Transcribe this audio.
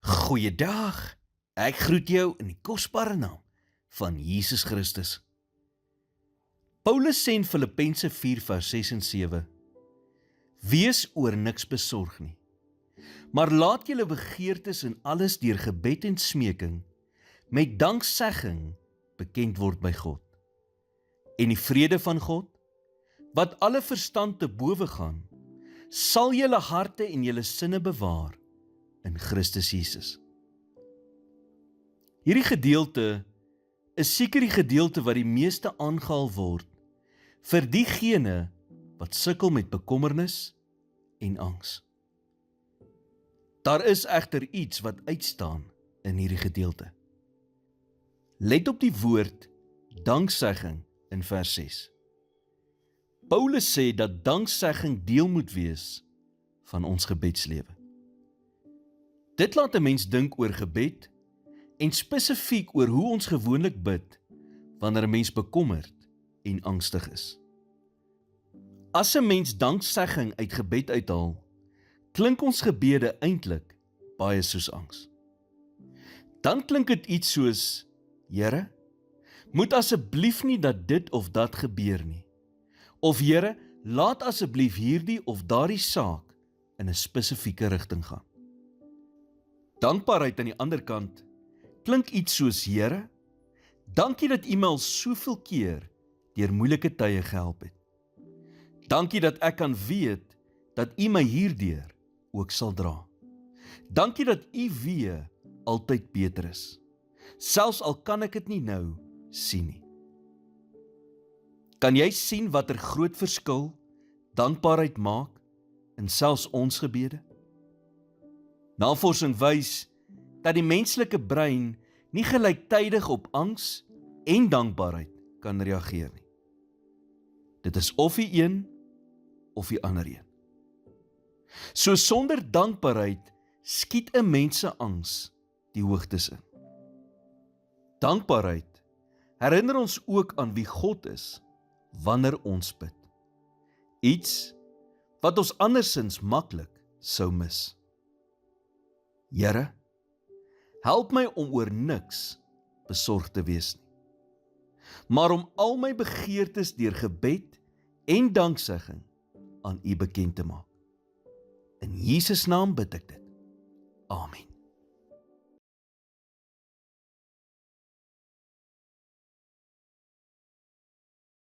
Goeiedag, ek groet jou in die kosbare naam van Jesus Christus. Paulus sê in Filippense 4 vers 6 en 7, Wees oor niks besorg nie, maar laat julle begeertes in alles deur gebed en smeking met danksegging bekend word by God. En die vrede van God, wat alle verstand te bowe gaan, sal julle harte en julle sinne bewaar in Christus Jesus. Hierdie gedeelte is seker die gedeelte wat die meeste aangehaal word vir diegene wat sukkel met bekommernis en angs. Daar is egter iets wat uitstaan in hierdie gedeelte. Let op die woord danksegging in vers 6. Paulus sê dat danksegging deel moet wees van ons gebedslewe. Dit laat 'n mens dink oor gebed en spesifiek oor hoe ons gewoonlik bid wanneer 'n mens bekommerd en angstig is. As 'n mens danksegging uit gebed uithaal, klink ons gebede eintlik baie soos angs. Dan klink dit iets soos, Here, moet asseblief nie dat dit of dat gebeur nie. Of Here, laat asseblief hierdie of daardie saak in 'n spesifieke rigting gaan. Dankbaarheid aan die ander kant klink iets soos, Here, dankie dat U my al soveel keer deur moeilike tye gehelp het. Dankie dat ek kan weet dat U my hierdeur ook sal dra. Dankie dat U weë altyd beter is, selfs al kan ek dit nie nou sien nie. Kan jy sien watter groot verskil dankbaarheid maak in selfs ons gebede? Navorsing wys dat die menslike brein nie gelyktydig op angs en dankbaarheid kan reageer nie. Dit is of die een of die ander een. So sonder dankbaarheid skiet 'n mens se angs die hoogtes in. Dankbaarheid herinner ons ook aan wie God is wanneer ons bid. Iets wat ons andersins maklik sou mis. Here, help my om oor niks besorg te wees nie, maar om al my begeertes deur gebed en danksegging aan U bekend te maak. In Jesus naam bid ek dit. Amen.